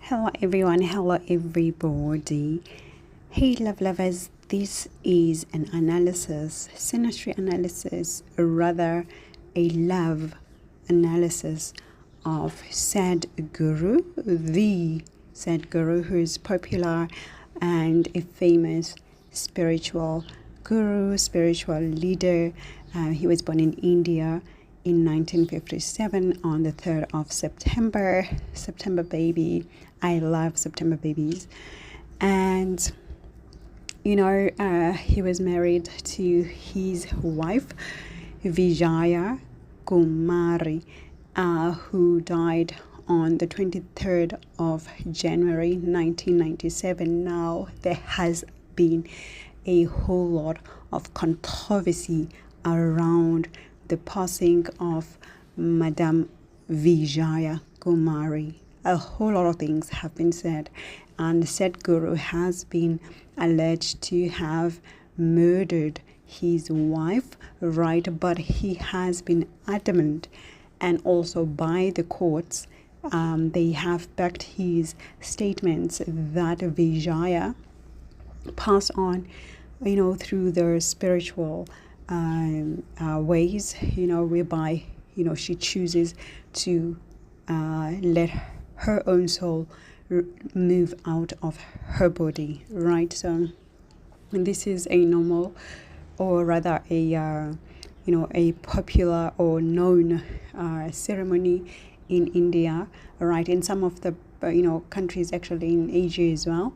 Hello everyone, hello everybody. Hey love lovers, this is an analysis, Synastry analysis, or rather a love analysis of Sadhguru, the Sadhguru, who is popular and a famous spiritual guru, spiritual leader. He was born in India in 1957 on the 3rd of September. September baby. I love September babies. And he was married to his wife Vijaya Kumari, who died on the 23rd of January 1997. Now there has been a whole lot of controversy around the passing of Madam Vijaya Kumari. A whole lot of things have been said, and Sadhguru has been alleged to have murdered his wife, right? But he has been adamant, and also by the courts, they have backed his statements that Vijaya passed on, through their spiritual ways, whereby she chooses to let her own soul move out of her body, right? So this is a normal, or rather a popular or known ceremony in India, right? In some of the countries, actually in Asia as well,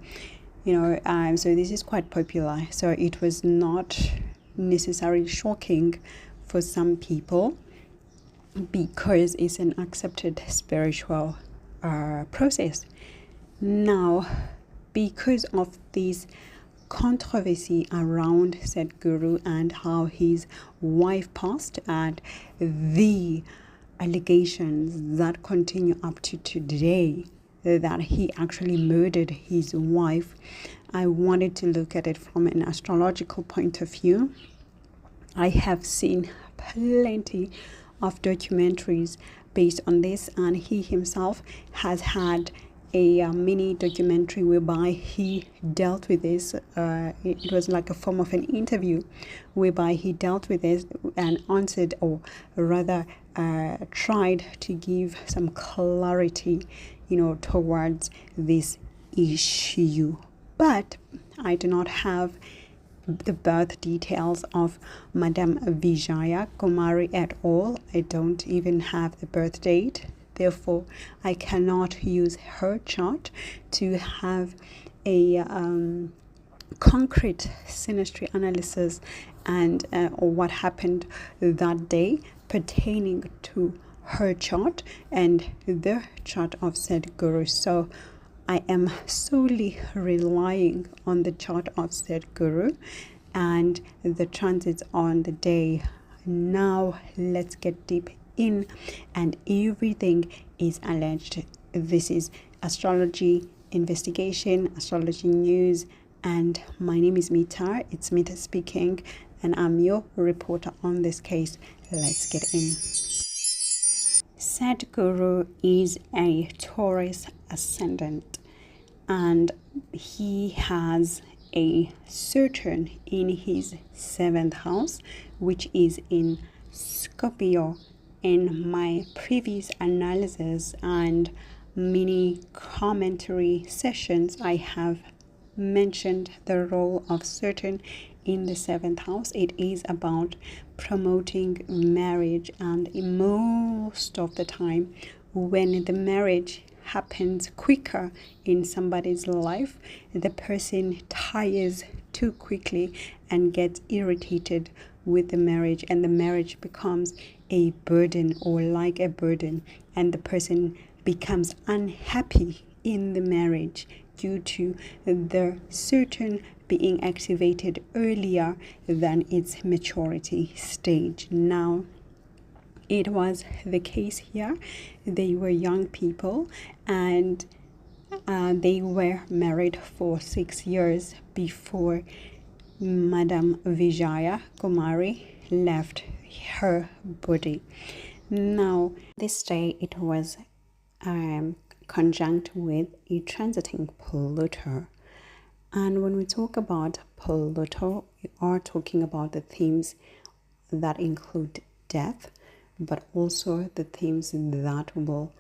so this is quite popular. So it was not necessarily shocking for some people, because it's an accepted spiritual process. Now, because of this controversy around Sadhguru and how his wife passed, and the allegations that continue up to today that he actually murdered his wife, I wanted to look at it from an astrological point of view. I have seen plenty of documentaries based on this, and he himself has had a mini documentary whereby he dealt with this. It was like a form of an interview whereby he dealt with this and answered, or rather tried to give some clarity towards this issue. But I do not have the birth details of Madam Vijaya Kumari at all. I don't even have the birth date. Therefore, I cannot use her chart to have a concrete synastry analysis and or what happened that day pertaining to her chart and the chart of Sadhguru. So I am solely relying on the chart of Sadhguru and the transits on the day. Now let's get deep in, and everything is alleged. This is astrology investigation, astrology news, and my name is Mita. It's Mita speaking, and I'm your reporter on this case. Let's get in. Sadhguru is a Taurus ascendant, and he has a Saturn in his 7th house, which is in Scorpio. In my previous analysis and mini commentary sessions, I have mentioned the role of Saturn in the 7th house. It is about promoting marriage, and most of the time when the marriage happens quicker in somebody's life, the person tires too quickly and gets irritated with the marriage, and the marriage becomes a burden, or like a burden, and the person becomes unhappy in the marriage due to the Saturn being activated earlier than its maturity stage. Now, it was the case here. They were young people, and they were married for 6 years before Madam Vijaya Kumari left her body. Now, this day it was conjunct with a transiting Pluto. And when we talk about Pluto, we are talking about the themes that include death, but also the themes that will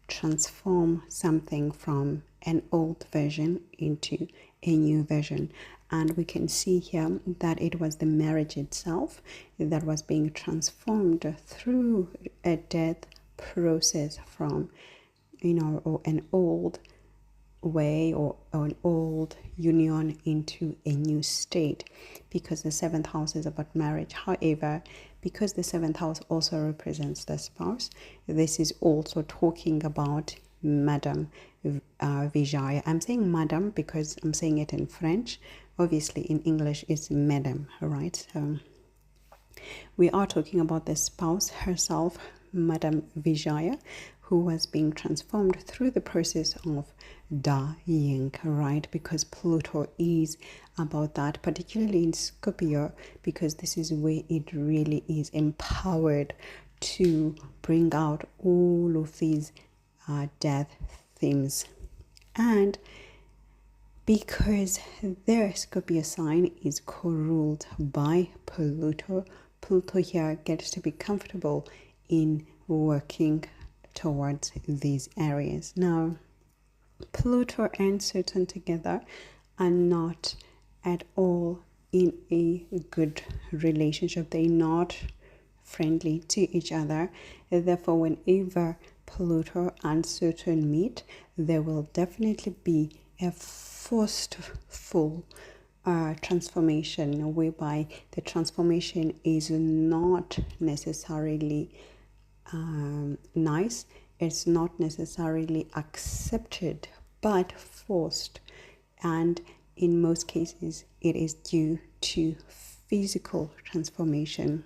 transform something from an old version into a new version. And we can see here that it was the marriage itself that was being transformed through a death process from, or an old way or an old union into a new state, because the seventh house is about marriage. However, because the seventh house also represents the spouse, this is also talking about Madame Vijaya. I'm saying Madame because I'm saying it in French. Obviously in English it's Madame, right? So we are talking about the spouse herself, Madame Vijaya, who was being transformed through the process of dying, right? Because Pluto is about that, particularly in Scorpio, because this is where it really is empowered to bring out all of these death themes. And because their Scorpio sign is co-ruled by Pluto, Pluto here gets to be comfortable in working towards these areas. Now, Pluto and Saturn together are not at all in a good relationship. They're not friendly to each other. Therefore, whenever Pluto and Saturn meet, there will definitely be a forceful transformation, whereby the transformation is not necessarily nice, it's not necessarily accepted, but forced. And in most cases, it is due to physical transformation.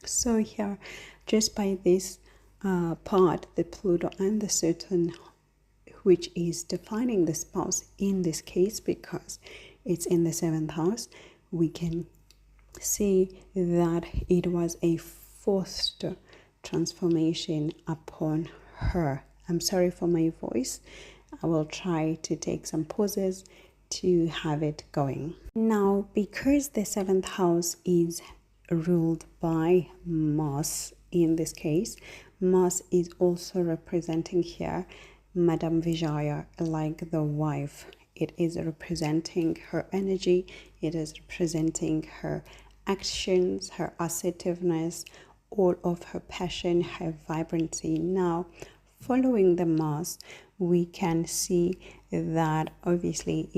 So here, just by this part, the Pluto and the Saturn, which is defining the spouse in this case, because it's in the seventh house, we can see that it was a forced transformation upon her. I'm sorry for my voice. I will try to take some pauses to have it going. Now, because the seventh house is ruled by Mars in this case, Mars is also representing here Madame Vijaya, like the wife. It is representing her energy, it is representing her actions, her assertiveness, all of her passion, her vibrancy. Now, following the Mars, we can see that obviously,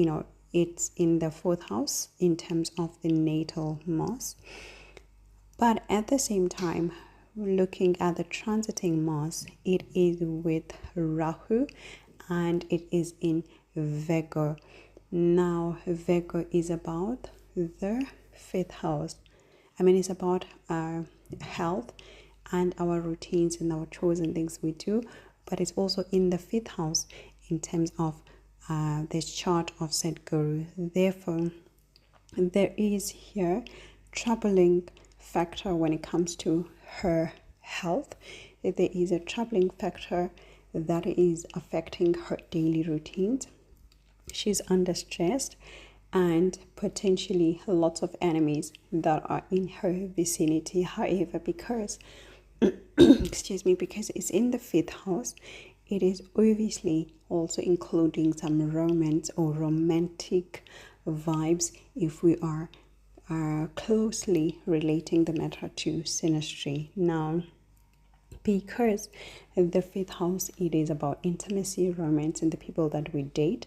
it's in the fourth house in terms of the natal Mars. But at the same time, looking at the transiting Mars, it is with Rahu and it is in Virgo. Now, Virgo is about the fifth house. It's about health and our routines and our chores and things we do, but it's also in the fifth house in terms of this chart of Sadhguru. Therefore, there is here troubling factor when it comes to her health. There is a troubling factor that is affecting her daily routines. She's under stress and potentially lots of enemies that are in her vicinity. However, because because it's in the fifth house, it is obviously also including some romance or romantic vibes if we are closely relating the matter to Synastry. Now, because the fifth house, it is about intimacy, romance, and the people that we date,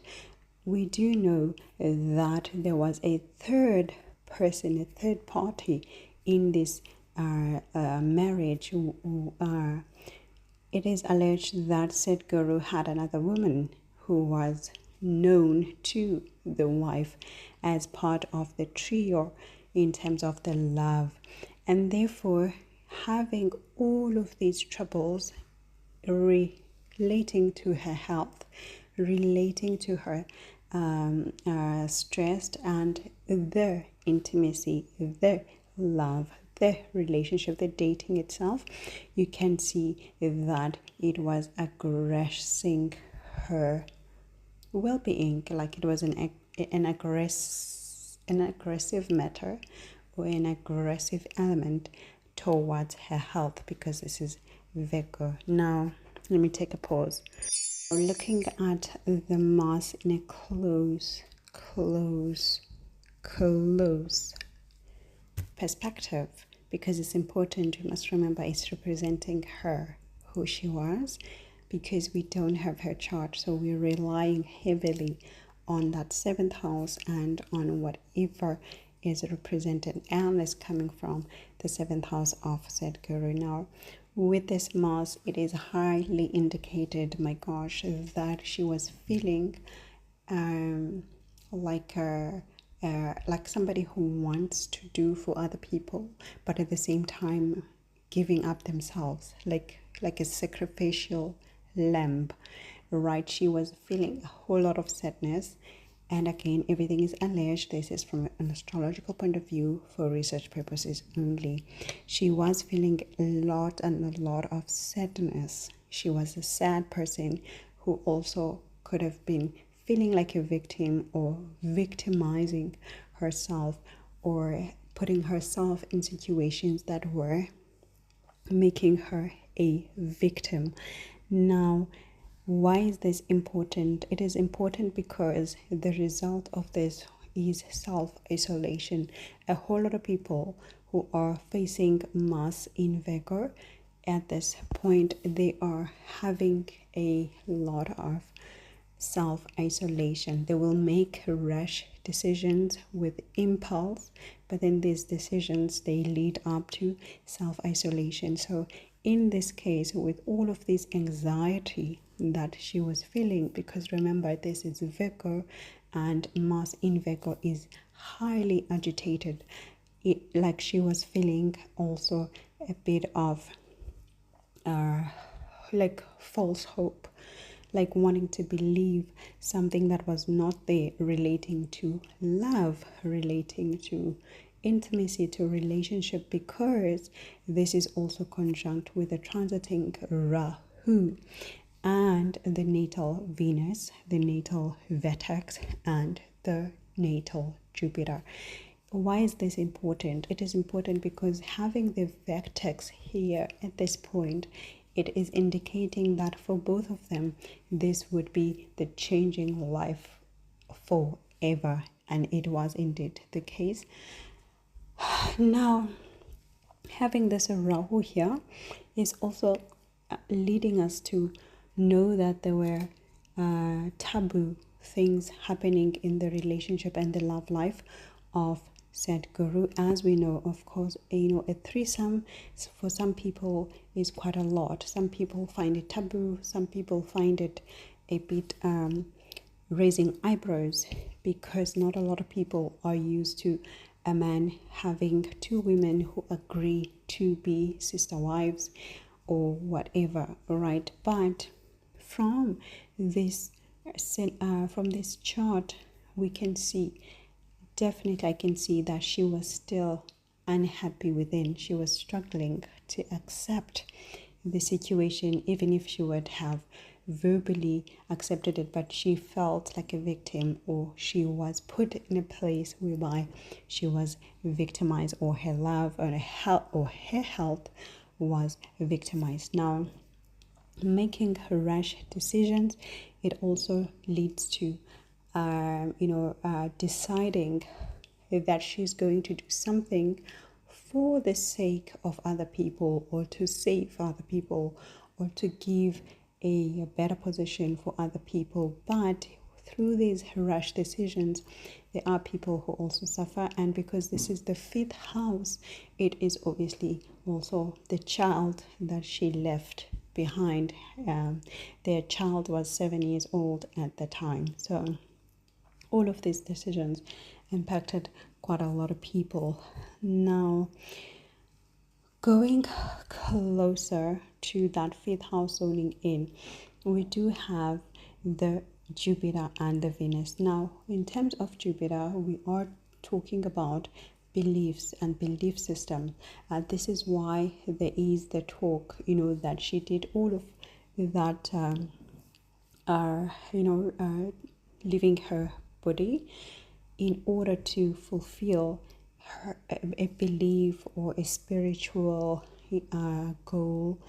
we do know that there was a third person, a third party in this marriage. It is alleged that Sadhguru had another woman who was known to the wife as part of the trio in terms of the love, and therefore having all of these troubles relating to her health, relating to her stress and the intimacy, the love, the relationship, the dating itself, you can see that it was aggressing her well-being, like it was an aggressive matter or an aggressive element towards her health, because this is Virgo. Now, let me take a pause. Looking at the Mars in a close perspective, because it's important, you must remember it's representing her, who she was, because we don't have her chart, so we're relying heavily on that 7th house and on whatever is represented and is coming from the 7th house of Sadhguru. Now, with this Mars, it is highly indicated, my gosh, that she was feeling like somebody who wants to do for other people, but at the same time giving up themselves, like a sacrificial lamb, right? She was feeling a whole lot of sadness. And again, everything is alleged. This is from an astrological point of view for research purposes only. She was feeling a lot of sadness. She was a sad person who also could have been feeling like a victim or victimizing herself or putting herself in situations that were making her a victim. Now, why is this important? It is important because the result of this is self-isolation. A whole lot of people who are facing Mars in Virgo at this point, they are having a lot of self-isolation. They will make rash decisions with impulse, but then these decisions, they lead up to self-isolation. So in this case, with all of this anxiety that she was feeling, because remember, this is Virgo and Mars in Virgo is highly agitated, like she was feeling also a bit of like false hope, like wanting to believe something that was not there, relating to love, relating to intimacy, to relationship, because this is also conjunct with the transiting Rahu and the natal Venus, the natal vertex, and the natal Jupiter. Why is this important? It is important because having the vertex here at this point, it is indicating that for both of them, this would be the changing life forever. And it was indeed the case. Now, having this Rahu here is also leading us to know that there were taboo things happening in the relationship and the love life of Sadhguru. As we know, of course, a threesome for some people is quite a lot. Some people find it taboo. Some people find it a bit raising eyebrows, because not a lot of people are used to a man having two women who agree to be sister wives or whatever, right? But from this chart, we can see, definitely I can see that she was still unhappy within. She was struggling to accept the situation, even if she would have verbally accepted it, but she felt like a victim, or she was put in a place whereby she was victimized, or her love or her health was victimized. Now, making rash decisions, it also leads to deciding that she's going to do something for the sake of other people, or to save other people, or to give a better position for other people. But through these rash decisions, there are people who also suffer. And because this is the 5th house, it is obviously also the child that she left behind. Their child was 7 years old at the time. So all of these decisions impacted quite a lot of people. Now, going closer to that 5th house zoning in, we do have the Jupiter and the Venus. Now, in terms of Jupiter, we are talking about beliefs and belief system. This is why there is the talk, that she did all of that leaving her body in order to fulfill a belief or a spiritual goal.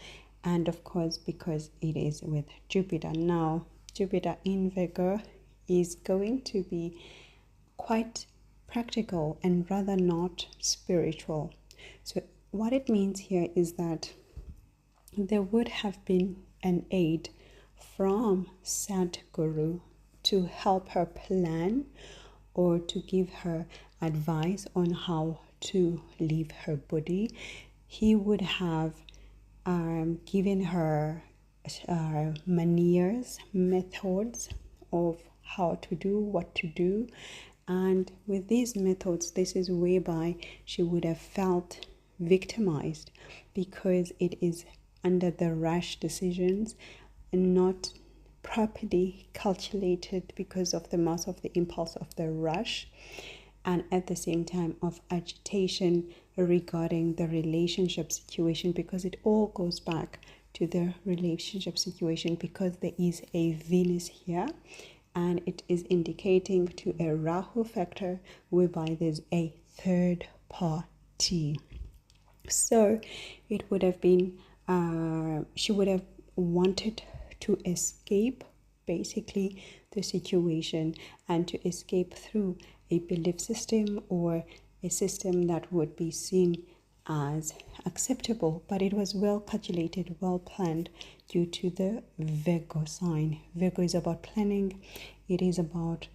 And of course, because it is with Jupiter. Now, Jupiter in Virgo is going to be quite practical and rather not spiritual. So what it means here is that there would have been an aid from Sadhguru to help her plan or to give her advice on how to leave her body. He would have given her methods of how to do, what to do. And with these methods, this is whereby she would have felt victimized, because it is under the rash decisions and not properly calculated because of the mass of the impulse of the rush, and at the same time of agitation regarding the relationship situation, because it all goes back to the relationship situation, because there is a Venus here and it is indicating to a Rahu factor whereby there's a third party. So it would have been she would have wanted to escape basically the situation, and to escape through a belief system or a system that would be seen as acceptable. But it was well calculated, well planned, due to the Virgo sign. Virgo is about planning. It is about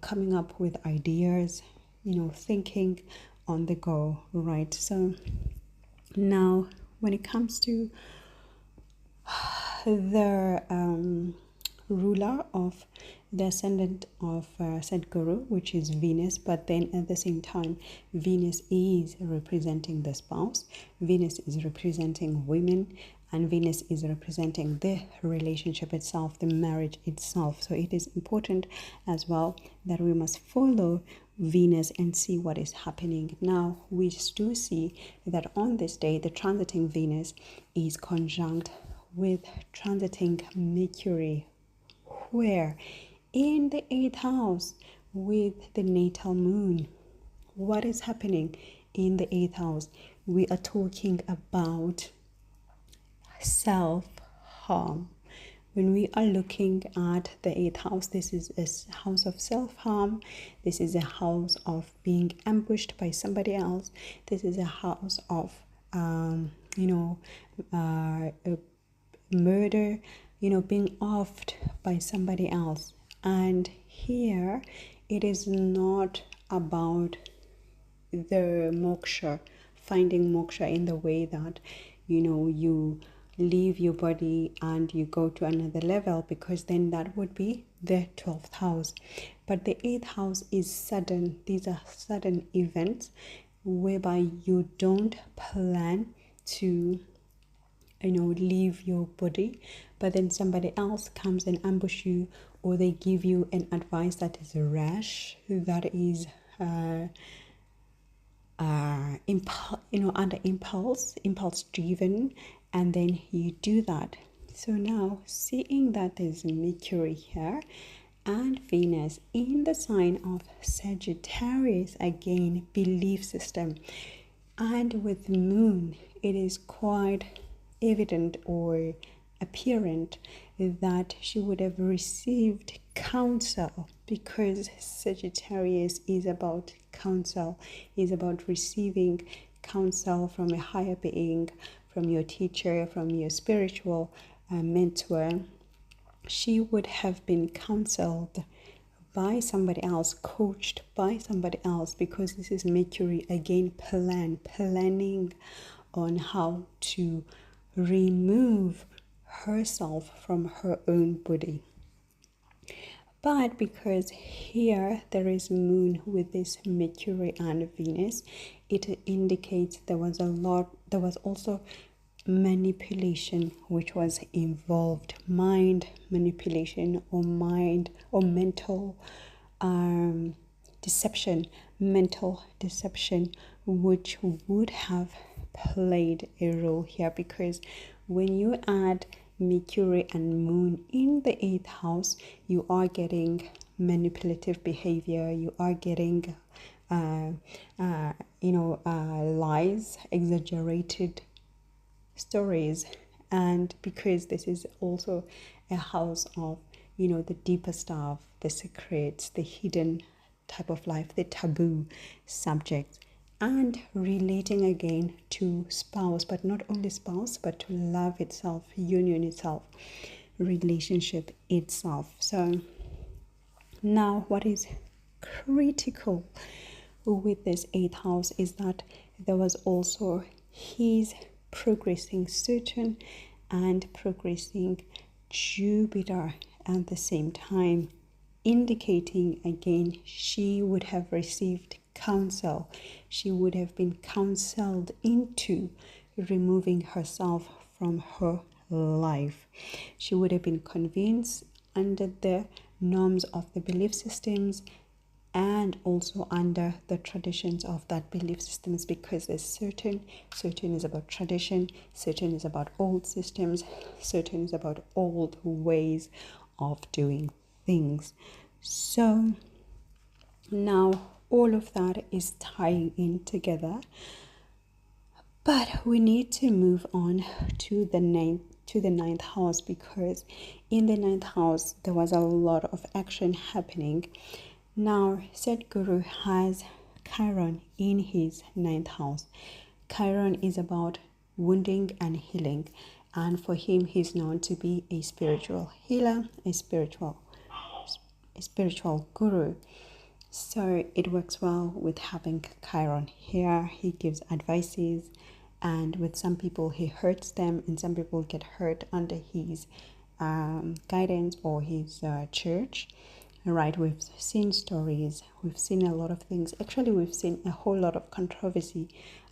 coming up with ideas, thinking on the go, right? So now when it comes to the ruler of the ascendant of Sadhguru, which is Venus, but then at the same time Venus is representing the spouse, Venus is representing women, and Venus is representing the relationship itself, the marriage itself. So it is important as well that we must follow Venus and see what is happening. Now we do see that on this day the transiting Venus is conjunct with transiting Mercury, where in the 8th house with the natal moon. What is happening in the 8th house? We are talking about self-harm. When we are looking at the 8th house, this is a house of self-harm. This is a house of being ambushed by somebody else. This is a house of murder, being offed by somebody else. And here it is not about the moksha, finding moksha in the way that you leave your body and you go to another level, because then that would be the 12th house. But the 8th house is sudden. These are sudden events whereby you don't plan to leave your body, but then somebody else comes and ambush you, or they give you an advice that is rash, that is under impulse driven, and then you do that. So now, seeing that there's Mercury here and Venus in the sign of Sagittarius, again belief system, and with Moon, it is quite evident or apparent that she would have received counsel, because Sagittarius is about counsel, is about receiving counsel from a higher being, from your teacher, from your spiritual mentor. She would have been counseled by somebody else, coached by somebody else, because this is Mercury again, planning on how to remove herself from her own body. But because here there is Moon with this Mercury and Venus, it indicates there was also manipulation which was involved, mind manipulation or mental deception, which would have played a role here, because when you add Mercury and Moon in the 8th house, you are getting manipulative behavior, you are getting lies, exaggerated stories. And because this is also a house of the deeper stuff, the secrets, the hidden type of life, the taboo subjects, and relating again to spouse, but not only spouse, but to love itself, union itself, relationship itself. So now what is critical with this 8th house is that there was also his progressing Saturn and progressing Jupiter at the same time, indicating again she would have received counsel. She would have been counseled into removing herself from her life. She would have been convinced under the norms of the belief systems and also under the traditions of that belief systems, because there's Saturn is about tradition, Saturn is about old systems, Saturn is about old ways of doing things. So now all of that is tying in together, but we need to move on to the ninth house, because in the 9th house there was a lot of action happening. Now Sadhguru has Chiron in his 9th house. Chiron is about wounding and healing, and for him he's known to be a spiritual healer, a spiritual guru. So it works well with having Chiron here. He gives advices, and with some people he hurts them, and some people get hurt under his guidance or his church. Right, we've seen stories, we've seen a lot of things. Actually, we've seen a whole lot of controversy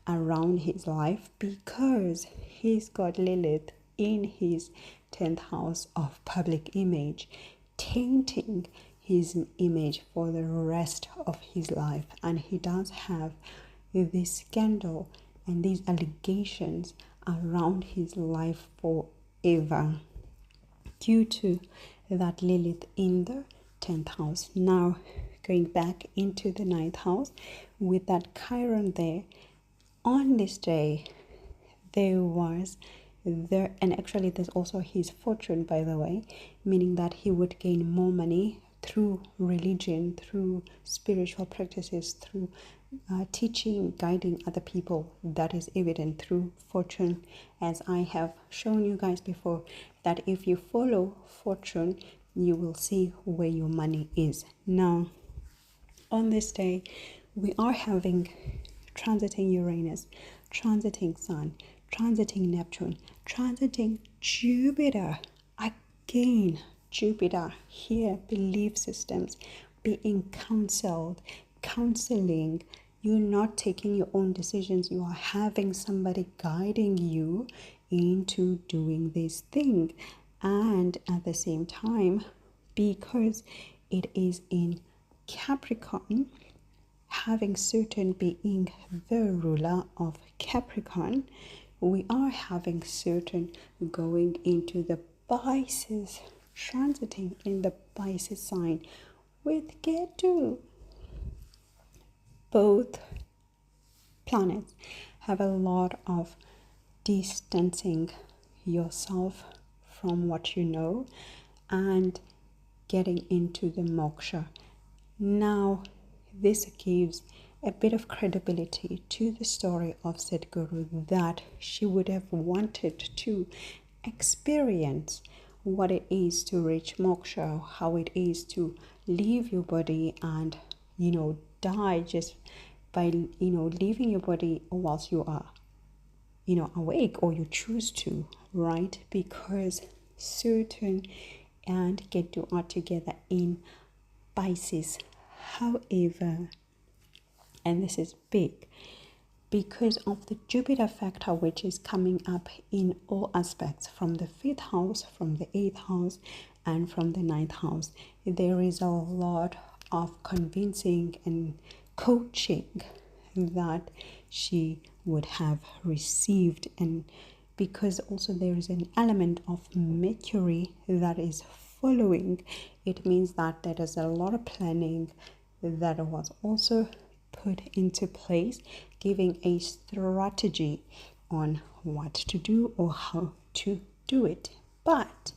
around his life because he's got Lilith in his 10th house of public image, tainting his image for the rest of his life. And he does have this scandal and these allegations around his life forever due to that Lilith in the 10th house. Now going back into the 9th house with that Chiron there, on this day and actually there's also his fortune, by the way, meaning that he would gain more money through religion, through spiritual practices, through teaching, guiding other people. That is evident through fortune, as I have shown you guys before, that if you follow fortune, you will see where your money is. Now, on this day, we are having transiting Uranus, transiting Sun, transiting Neptune, transiting Jupiter. Again, Jupiter here, belief systems, being counseling. You're not taking your own decisions. You are having somebody guiding you into doing this thing. And at the same time, because it is in Capricorn, having Saturn being the ruler of Capricorn, we are having Saturn going into the Pisces, transiting in the Pisces sign with Ketu. Both planets have a lot of distancing yourself from what you know and getting into the moksha. Now, this gives a bit of credibility to the story of Sadhguru, that she would have wanted to experience what it is to reach moksha, how it is to leave your body and, die just by, leaving your body whilst you are, awake, or you choose to, right? Because Saturn and Ketu are together in Pisces. However, and this is big, because of the Jupiter factor, which is coming up in all aspects, from the 5th house, from the 8th house, and from the 9th house, there is a lot of convincing and coaching that she would have received, and because also there is an element of Mercury that is following. It means that there is a lot of planning that was also put into place, giving a strategy on what to do or how to do it. But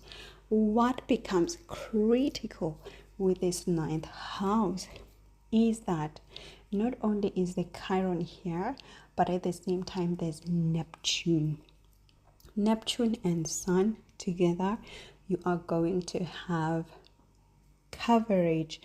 what becomes critical with this ninth house is that not only is the Chiron here, but at the same time there's Neptune. Neptune and Sun together, you are going to have coverage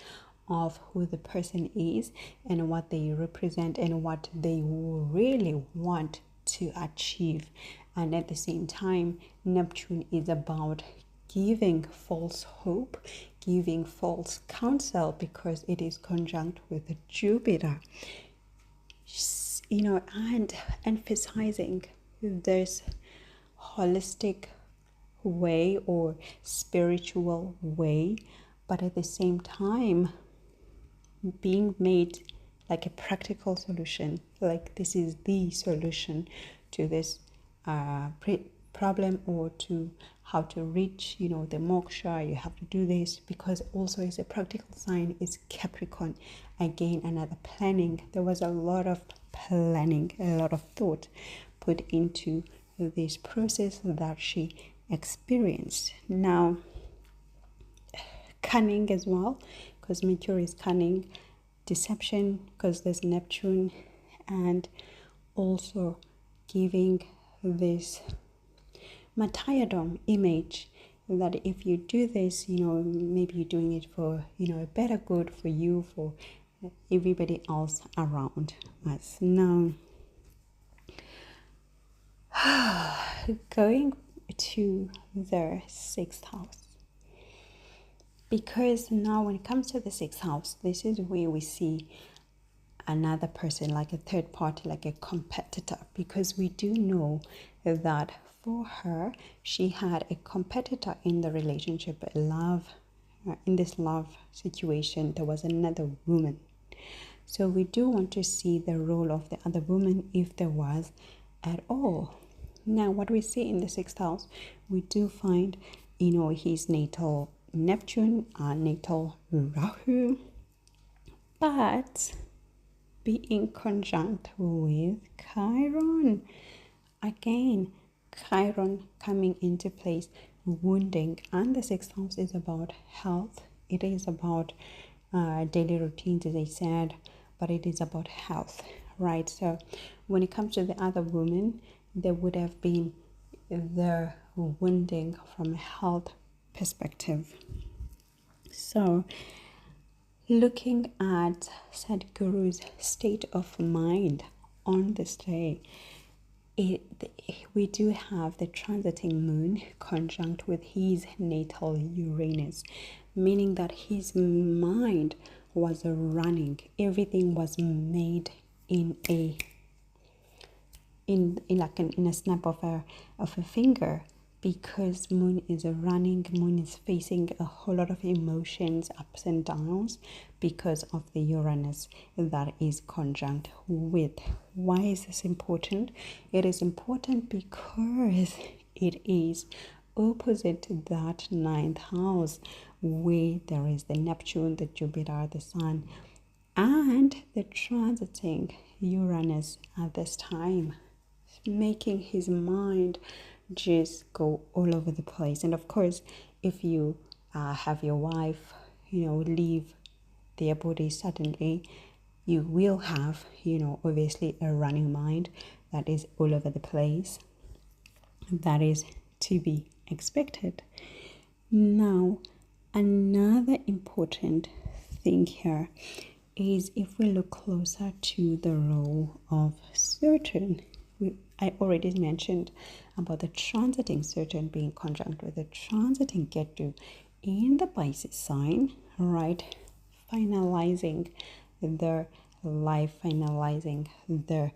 of who the person is and what they represent and what they really want to achieve. And at the same time, Neptune is about giving false hope, giving false counsel, because it is conjunct with Jupiter, and emphasizing this holistic way or spiritual way, but at the same time being made like a practical solution, like this is the solution to this problem, or to how to reach the moksha. You have to do this, because also it's a practical sign. It's Capricorn, again another planning. There was a lot of planning, a lot of thought put into this process that she experienced. Now, cunning as well, because Mercury is cunning, deception, because there's Neptune, and also giving this martyrdom image that if you do this, maybe you're doing it for a better good for you, for everybody else around us. Now, going to the sixth house, because now when it comes to the sixth house, this is where we see another person, like a third party, like a competitor, because we do know that for her, she had a competitor in the relationship, in this love situation. There was another woman. So we do want to see the role of the other woman, if there was at all. Now, what we see in the sixth house, we do find, his natal Neptune, natal Rahu, but being conjunct with Chiron. Again, Chiron coming into place, wounding. And the sixth house is about health. It is about daily routines, as I said, but it is about health, right? So when it comes to the other woman, there would have been the wounding from a health perspective. So looking at Sadhguru's state of mind on this day, we do have the transiting moon conjunct with his natal Uranus, meaning that his mind was running. Everything was made in a snap of a finger, because moon is running. Moon is facing a whole lot of emotions, ups and downs, because of the Uranus that is conjunct with. Why is this important? It is important because it is opposite to that ninth house, where there is the Neptune, the Jupiter, the Sun, and the transiting Uranus at this time, making his mind just go all over the place. And of course, if you have your wife leave their body suddenly, you will have obviously a running mind that is all over the place. That is to be expected. Now, another important thing here is, if we look closer to the role of Saturn, I already mentioned about the transiting Saturn being conjunct with the transiting Ketu in the Pisces sign, right? Finalizing their life, finalizing their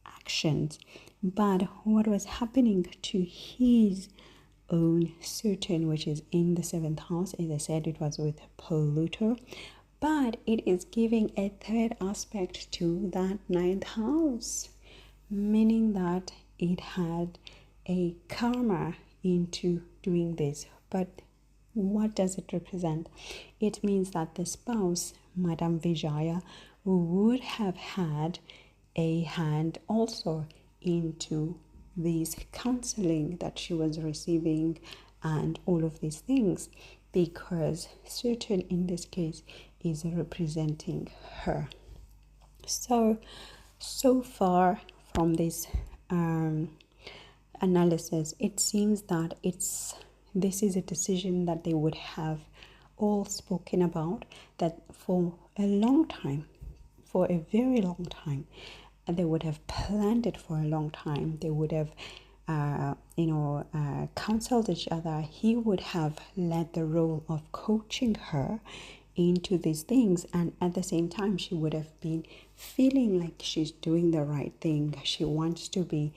actions. But what was happening to his own Saturn, which is in the seventh house, as I said, it was with Pluto, but it is giving a third aspect to that ninth house, meaning that it had a karma into doing this. But what does it represent? It means that the spouse, Madame Vijaya, would have had a hand also into this counseling that she was receiving and all of these things, because Saturn in this case is representing her. So far from this analysis, it seems that this is a decision that they would have all spoken about, that for a long time, for a very long time, and they would have planned it for a long time. They would have counseled each other. He would have led the role of coaching her into these things, and at the same time she would have been feeling like she's doing the right thing. She wants to be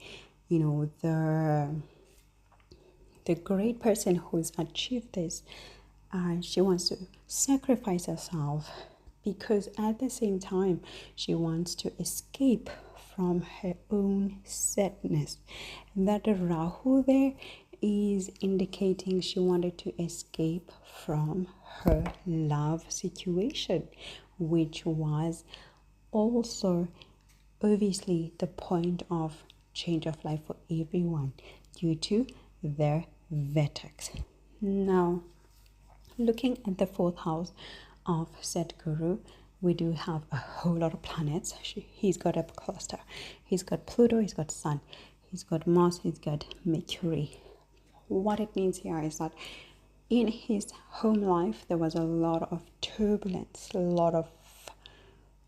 the great person who's achieved this. She wants to sacrifice herself, because at the same time she wants to escape from her own sadness. That Rahu there is indicating she wanted to escape from her love situation, which was also obviously the point of change of life for everyone due to their vertex. Now, looking at the fourth house of Sadhguru, we do have a whole lot of planets. He's got a cluster. He's got Pluto, he's got Sun, he's got Mars, he's got Mercury. What it means here is that in his home life, there was a lot of turbulence, a lot of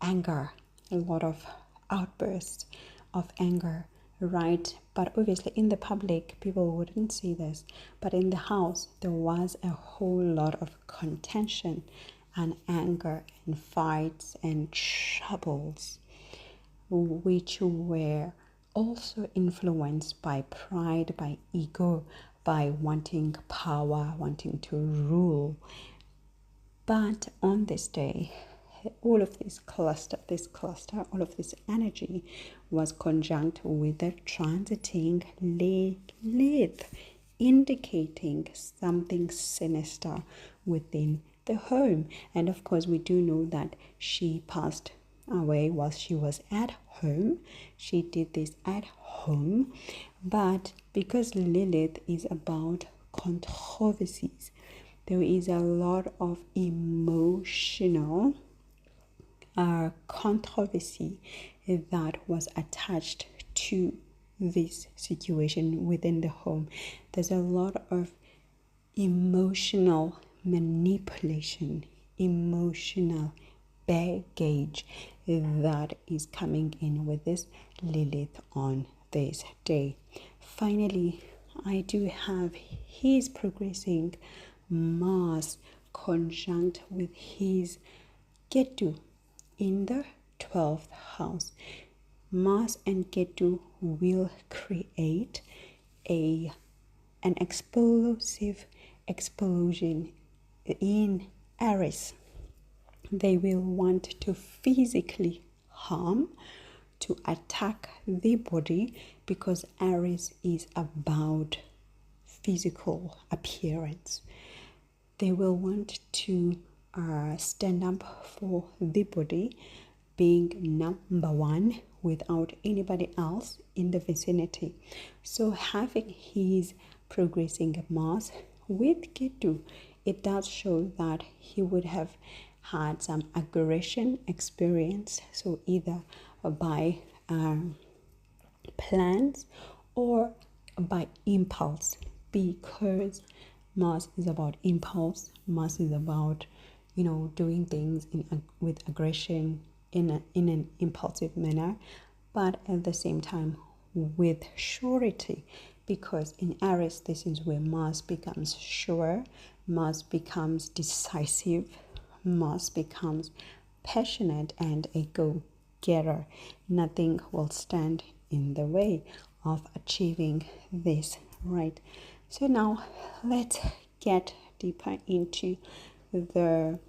anger, a lot of outbursts of anger, right? But obviously in the public, people wouldn't see this. But in the house, there was a whole lot of contention and anger and fights and troubles, which were also influenced by pride, by ego, by wanting power, wanting to rule. But on this day, all of this cluster, all of this energy was conjunct with the transiting Lilith, indicating something sinister within the home. And of course, we do know that she passed away while she was at home. She did this at home. But because Lilith is about controversies, there is a lot of emotional controversy that was attached to this situation within the home. There's a lot of emotional manipulation, emotional baggage that is coming in with this Lilith on this day. Finally, I do have his progressing Mars conjunct with his Ketu in the 12th house. Mars and Ketu will create an explosive explosion in Aries. They will want to physically harm, to attack the body, because Aries is about physical appearance. They will want to stand up for the body, being number one without anybody else in the vicinity. So having his progressing Mars with Ketu, it does show that he would have had some aggression experience, so either by plans or by impulse, because Mars is about impulse. Mars is about doing things with aggression in an impulsive manner, but at the same time with surety, because in Aries, this is where Mars becomes sure, Mars becomes decisive, Mars becomes passionate and a go-getter. Nothing will stand in the way of achieving this, right? So now let's get deeper into the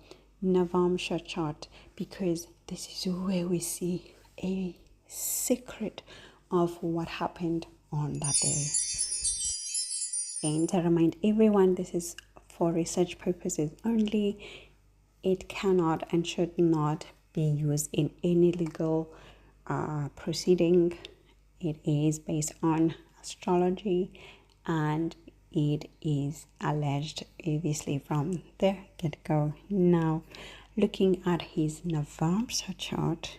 Navamsha chart, because this is where we see a secret of what happened on that day. And to remind everyone, this is for research purposes only. It cannot and should not be used in any legal proceeding. It is based on astrology, and it is alleged obviously from the get-go. Now, looking at his Navamsa chart,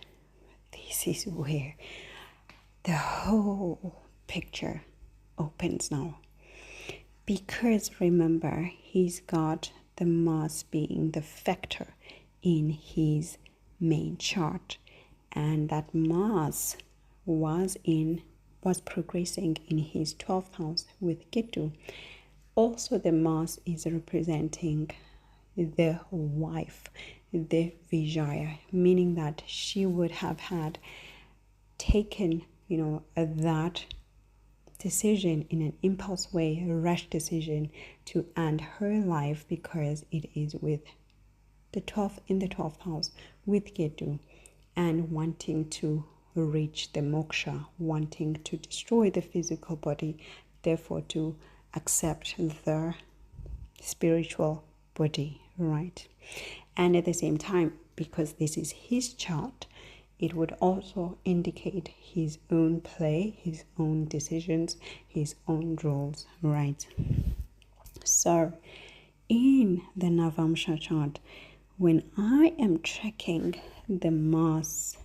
this is where the whole picture opens now. Because remember, he's got the Mars being the factor in his main chart, and that Mars was progressing in his 12th house with Ketu. Also, the Mars is representing the wife, the Vijaya, meaning that she would have had taken, that decision in an impulse way, a rash decision to end her life, because it is with the 12th in the 12th house with Ketu, and wanting to reach the moksha, wanting to destroy the physical body, therefore to accept the spiritual body, right? And at the same time, because this is his chart, it would also indicate his own play, his own decisions, his own rules, right? So, in the Navamsha chart, when I am tracking the Mars,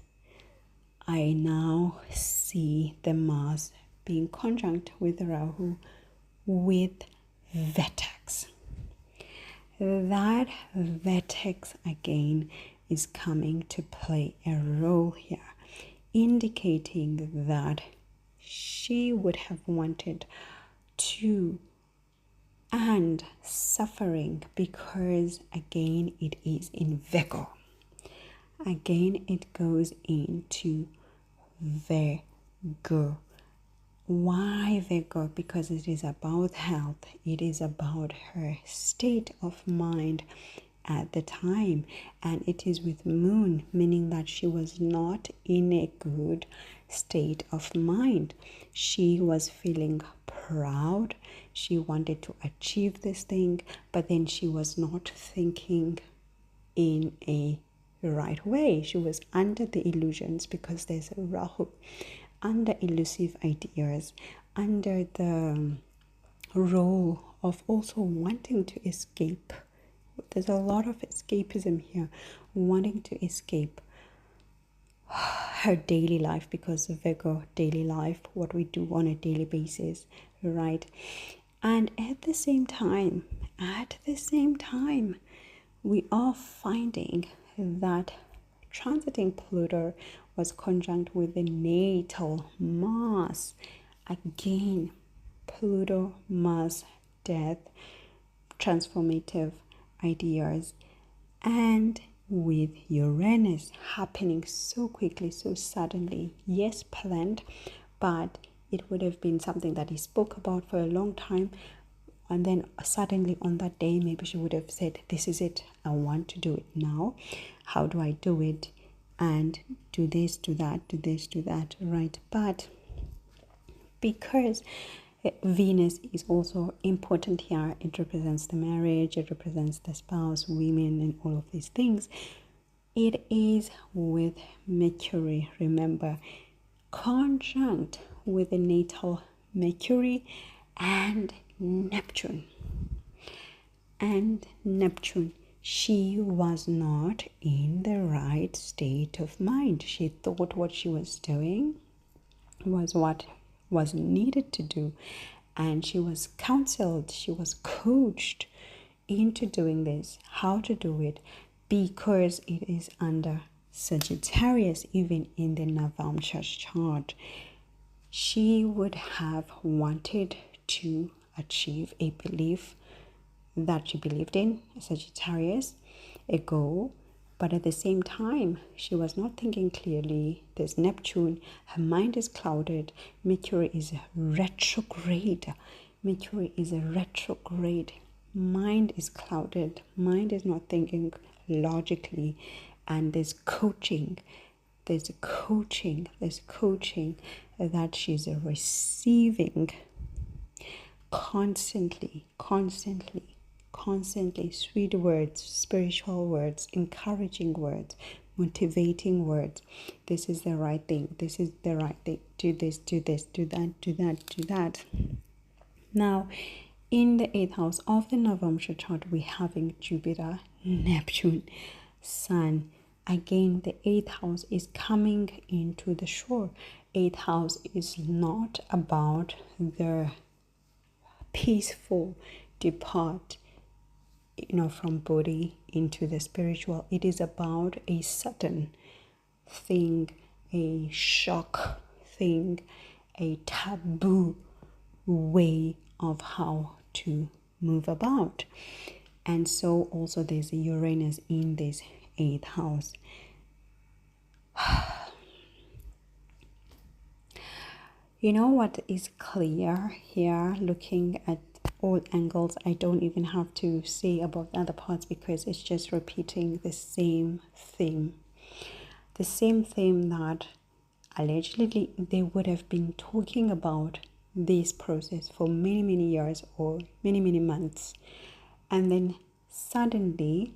I now see the Mars being conjunct with Rahu with vertex. That vertex again is coming to play a role here, indicating that she would have wanted to end suffering, because again it is in Virgo. Again it goes into Virgo. Why Virgo? Because it is about health. It is about her state of mind at the time, and it is with moon, meaning that she was not in a good state of mind. She was feeling proud. She wanted to achieve this thing, but then she was not thinking in a right way. She was under the illusions, because there's a Rahu, under elusive ideas, under the role of also wanting to escape. There's a lot of escapism here, wanting to escape her daily life, because of Virgo, daily life, what we do on a daily basis, right? And at the same time, we are finding that transiting Pluto was conjunct with the natal Mars. Again, Pluto, Mars, death, transformative ideas, and with Uranus happening so quickly, so suddenly. Yes, planned, but it would have been something that he spoke about for a long time, and then suddenly on that day, maybe she would have said, this is it, I want to do it now. How do I do it? And do this, do that, do this, do that, right? But because Venus is also important here, it represents the marriage, it represents the spouse, women, and all of these things. It is with Mercury, remember, conjunct with the natal Mercury and Neptune. And Neptune, she was not in the right state of mind. She thought what she was doing was what was needed to do, and she was counseled, she was coached into doing this, how to do it, because it is under Sagittarius. Even in the Navamsha chart, she would have wanted to achieve a belief that she believed in, Sagittarius, a goal, but at the same time, she was not thinking clearly. There's Neptune, her mind is clouded. Mercury is retrograde. Mind is clouded. Mind is not thinking logically. And there's coaching that she's receiving. constantly, sweet words, spiritual words, encouraging words, motivating words. This is the right thing. This is the right thing. Do this, do that, do that. Now, in the 8th house of the Navamsha chart, we're having Jupiter, Neptune, Sun. Again, the 8th house is coming into the shore. 8th house is not about the peaceful depart, from body into the spiritual. It is about a sudden thing, a shock thing, a taboo way of how to move about. And so also there's a Uranus in this 8th house. You know what is clear here, looking at all angles? I don't even have to say about the other parts because it's just repeating the same theme. The same theme that allegedly they would have been talking about this process for many years or many months. And then suddenly,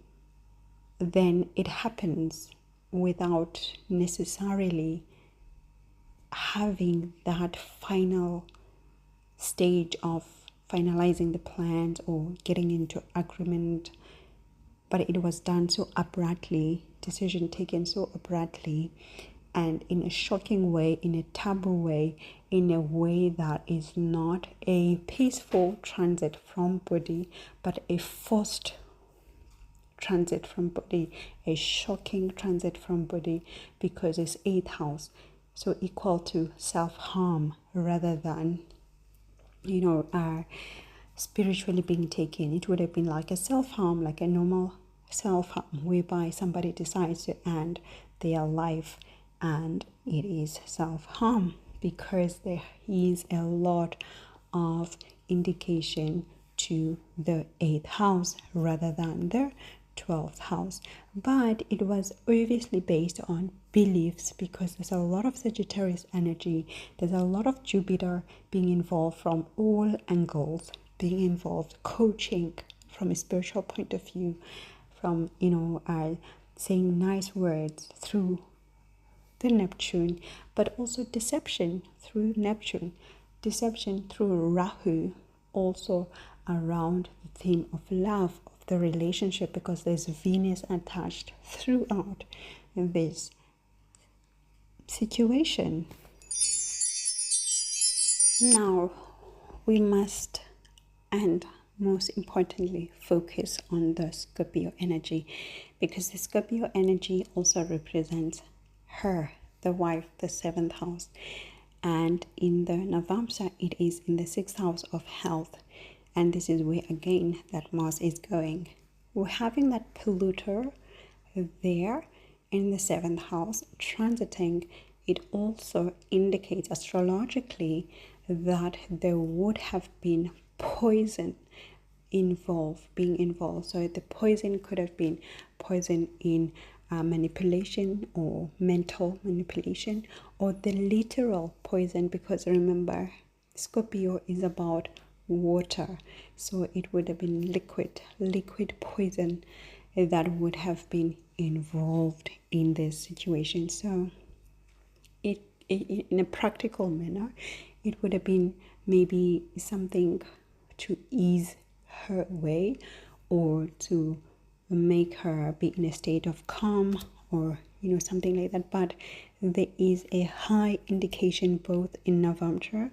then it happens without necessarily having that final stage of finalizing the plans or getting into agreement, but it was done so abruptly, decision taken so abruptly, and in a shocking way, in a taboo way, in a way that is not a peaceful transit from body, but a forced transit from body, a shocking transit from body, because it's 8th house, so equal to self-harm rather than spiritually being taken. It would have been like a self-harm, like a normal self-harm, whereby somebody decides to end their life, and it is self-harm because there is a lot of indication to the 8th house rather than the 12th house. But it was obviously based on beliefs, because there's a lot of Sagittarius energy, there's a lot of Jupiter being involved from all angles, being involved, coaching from a spiritual point of view, from saying nice words through the Neptune, but also deception through Neptune, deception through Rahu, also around the theme of love, of the relationship, because there's Venus attached throughout this situation. Now we must, and most importantly, focus on the Scorpio energy, because the Scorpio energy also represents her, the wife, the 7th house, and in the Navamsa it is in the 6th house of health, and this is where again that Mars is going. We're having that polluter there in the 7th house transiting. It also indicates astrologically that there would have been poison being involved. So the poison could have been poison in manipulation or mental manipulation, or the literal poison, because remember Scorpio is about water, so it would have been liquid poison that would have been involved in this situation. So it in a practical manner, it would have been maybe something to ease her way, or to make her be in a state of calm, or something like that. But there is a high indication both in Navamsa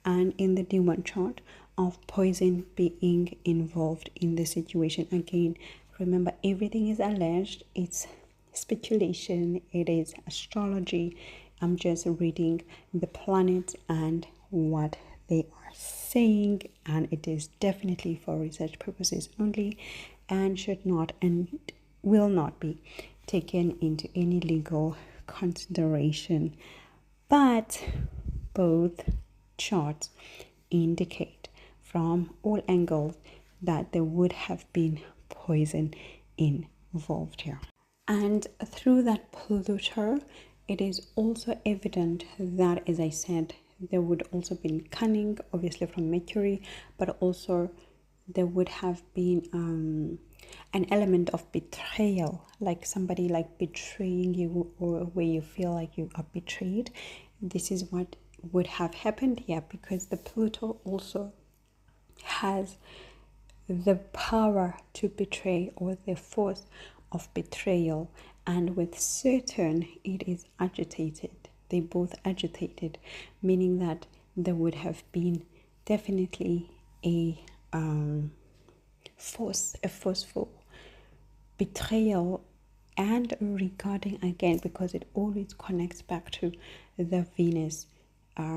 and in the D1 chart of poison being involved in the situation. Again, remember, everything is alleged, it's speculation, it is astrology. I'm just reading the planets and what they are saying, and it is definitely for research purposes only, and should not and will not be taken into any legal consideration. But both charts indicate from all angles that there would have been poison involved here. And through that polluter, it is also evident that, as I said, there would also been cunning, obviously from Mercury, but also there would have been an element of betrayal, like somebody like betraying you, or where you feel like you are betrayed. This is what would have happened here, because the Pluto also has the power to betray, or the force of betrayal, and with Saturn it is agitated. They both agitated, meaning that there would have been definitely a forceful betrayal. And regarding, again, because it always connects back to the Venus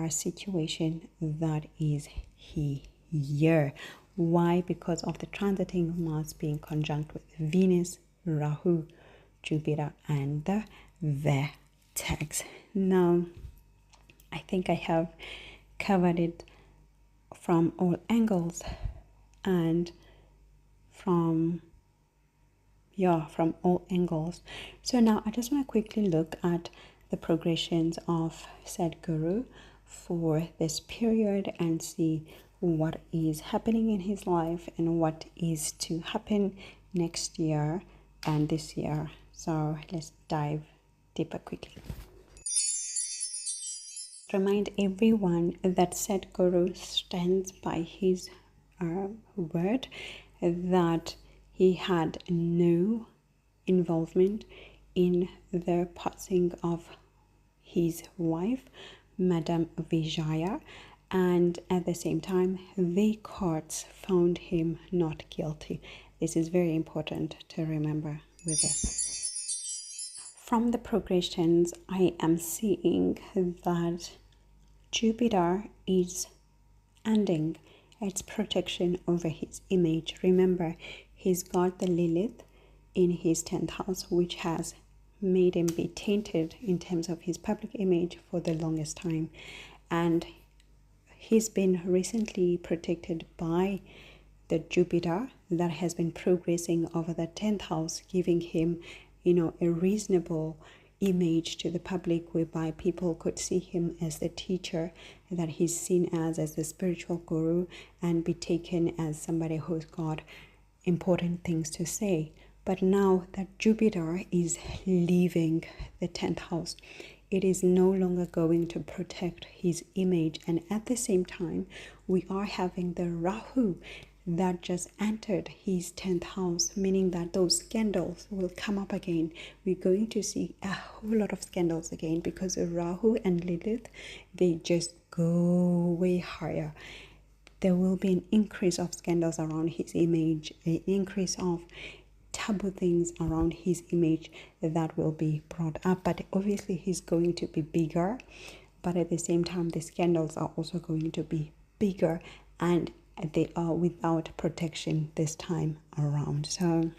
situation that is here. Why? Because of the transiting Mars being conjunct with Venus, Rahu, Jupiter, and the vertex. Now, I think I have covered it from all angles, and from all angles. So now I just want to quickly look at the progressions of Sadhguru for this period and see what is happening in his life and what is to happen next year and this year. So let's dive deeper quickly. Remind everyone that Sadhguru stands by his word, that he had no involvement in the passing of his wife, Madame Vijaya, and at the same time the courts found him not guilty. This is very important to remember with this. From the progressions, I am seeing that Jupiter is ending its protection over his image. Remember, he's got the Lilith in his 10th house, which has made him be tainted in terms of his public image for the longest time. And he's been recently protected by the Jupiter that has been progressing over the 10th house, giving him, a reasonable image to the public, whereby people could see him as the teacher that he's seen as the spiritual guru, and be taken as somebody who's got important things to say. But now that Jupiter is leaving the 10th house, it is no longer going to protect his image. And at the same time, we are having the Rahu that just entered his 10th house, meaning that those scandals will come up again. We're going to see a whole lot of scandals again, because Rahu and Lilith, they just go way higher. There will be an increase of scandals around his image, an increase of taboo things around his image that will be brought up. But obviously he's going to be bigger, but at the same time the scandals are also going to be bigger, and they are without protection this time around. So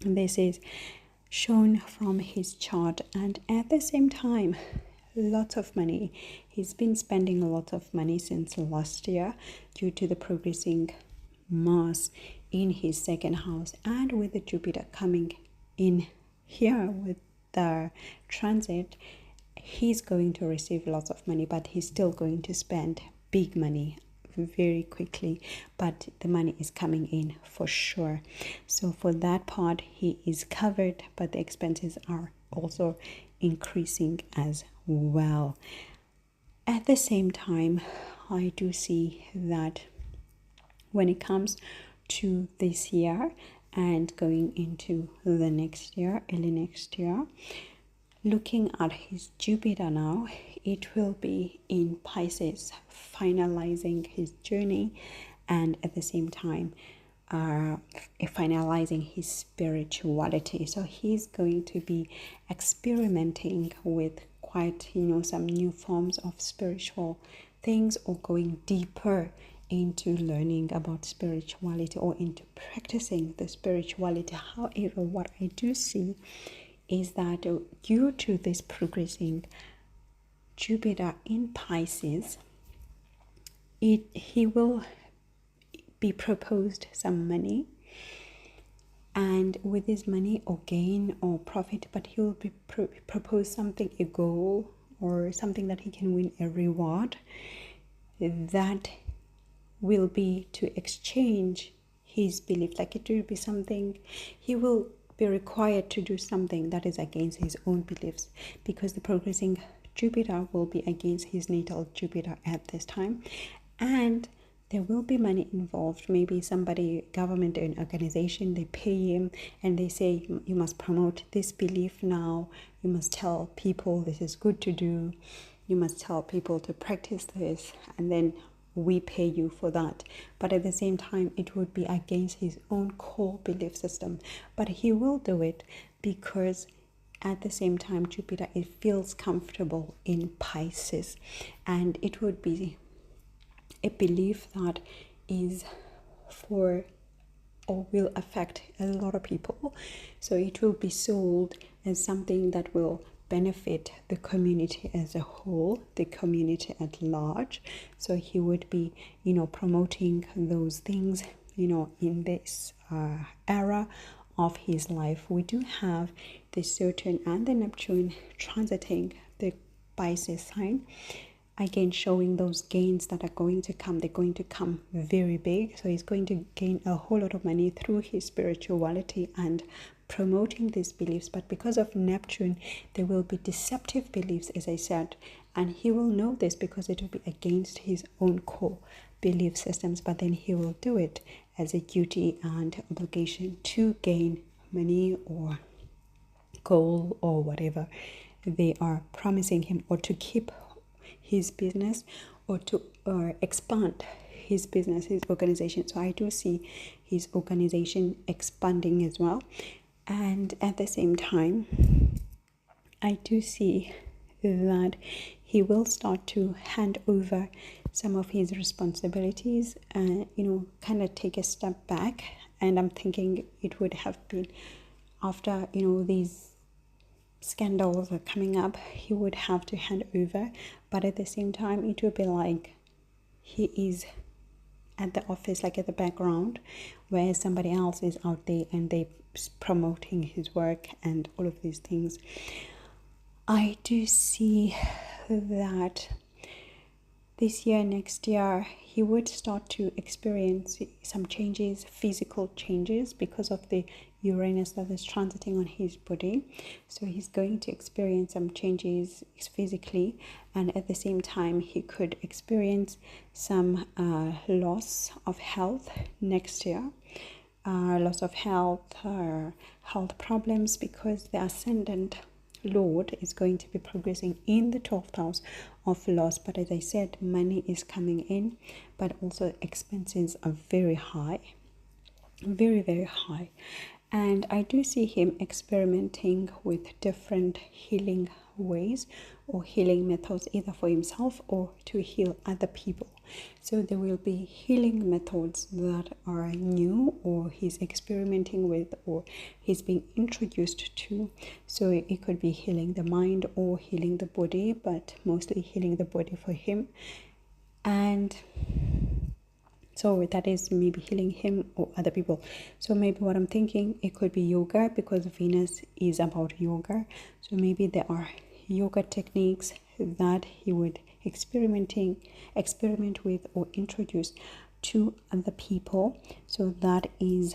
this is shown from his chart. And at the same time, lots of money. He's been spending a lot of money since last year due to the progressing Mars in his 2nd house, and with the Jupiter coming in here with the transit, he's going to receive lots of money, but he's still going to spend big money very quickly. But the money is coming in for sure. So for that part, he is covered, but the expenses are also increasing as well. At the same time, I do see that when it comes to this year and going into the next year, early next year, looking at his Jupiter now, it will be in Pisces, finalizing his journey, and at the same time finalizing his spirituality. So he's going to be experimenting with quite some new forms of spiritual things, or going deeper into learning about spirituality, or into practicing the spirituality. However, what I do see is that due to this progressing Jupiter in Pisces, he will be proposed some money, and with this money, or gain or profit, but he will be proposed something, a goal or something that he can win a reward, that will be to exchange his belief. Like it will be something, he will be required to do something that is against his own beliefs, because the progressing Jupiter will be against his natal Jupiter at this time. And there will be money involved. Maybe somebody, government or an organization, they pay him and they say, you must promote this belief now. You must tell people this is good to do. You must tell people to practice this, and then we pay you for that. But at the same time, it would be against his own core belief system. But he will do it because at the same time, Jupiter, it feels comfortable in Pisces, and it would be a belief that is for or will affect a lot of people. So it will be sold as something that will benefit the community as a whole, the community at large. So he would be, promoting those things, in this era of his life. We do have the Saturn and the Neptune transiting the Pisces sign, again showing those gains that are going to come. They're going to come very big. So he's going to gain a whole lot of money through his spirituality and promoting these beliefs. But because of Neptune, there will be deceptive beliefs, as I said, and he will know this because it will be against his own core belief systems. But then he will do it as a duty and obligation to gain money or goal or whatever they are promising him, or to keep his business, or to expand his business, his organization. So I do see his organization expanding as well. And at the same time, I do see that he will start to hand over some of his responsibilities and, kind of take a step back. And I'm thinking it would have been after, these scandals are coming up, he would have to hand over. But at the same time, it will be like he is at the office, like at the background, where somebody else is out there and they promoting his work and all of these things. I do see that this year, next year, he would start to experience some changes, physical changes, because of the Uranus that is transiting on his body. So he's going to experience some changes physically, and at the same time he could experience some loss of health next year, loss of health or health problems, because the ascendant Lord is going to be progressing in the 12th house of loss. But as I said, money is coming in, but also expenses are very high, very, very high. And I do see him experimenting with different healing ways or healing methods, either for himself or to heal other people. So there will be healing methods that are new, or he's experimenting with, or he's being introduced to. So it could be healing the mind or healing the body, but mostly healing the body for him. And so that is maybe healing him or other people. So maybe what I'm thinking, it could be yoga, because Venus is about yoga. So maybe there are yoga techniques that he would experiment with or introduce to other people. So that is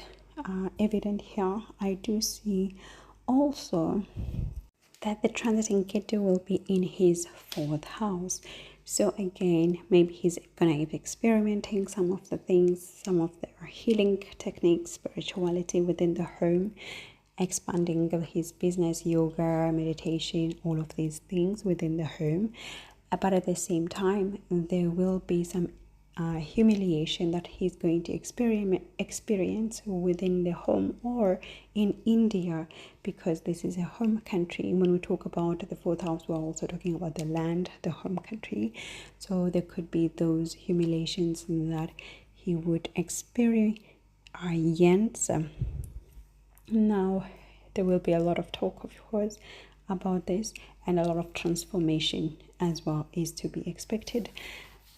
evident here. I do see also that the transiting Ketu will be in his 4th house. So again, maybe he's gonna be experimenting some of the things, some of the healing techniques, spirituality within the home, expanding his business, yoga, meditation, all of these things within the home. But at the same time, there will be some humiliation that he's going to experience within the home or in India, because this is a home country. When we talk about the 4th house, we're also talking about the land, the home country. So there could be those humiliations that he would experience. Now there will be a lot of talk, of course, about this, and a lot of transformation as well is to be expected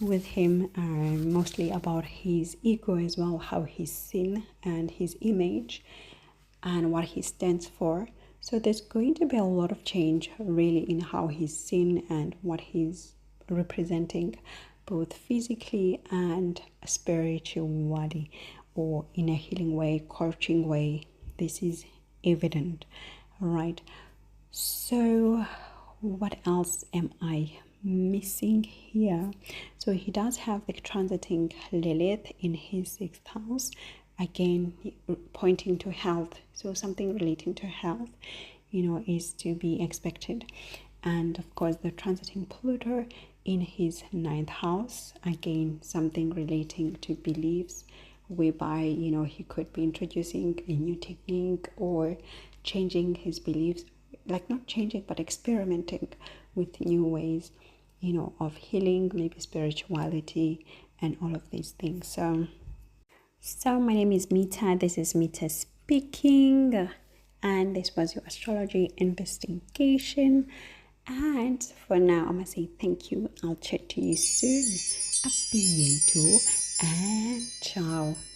with him, mostly about his ego as well, how he's seen and his image and what he stands for. So there's going to be a lot of change really in how he's seen and what he's representing, both physically and spiritually, or in a healing way, coaching way. This is evident, right? So what else am I missing here? So he does have the transiting Lilith in his 6th house, again pointing to health. So something relating to health, is to be expected. And of course the transiting Pluto in his 9th house, again something relating to beliefs, whereby he could be introducing a new technique or changing his beliefs, like not changing but experimenting with new ways of healing, maybe spirituality and all of these things. So my name is Mita. This is Mita speaking, and this was your astrology investigation. And for now, I'm gonna say thank you. I'll chat to you soon. A bientôt and ciao.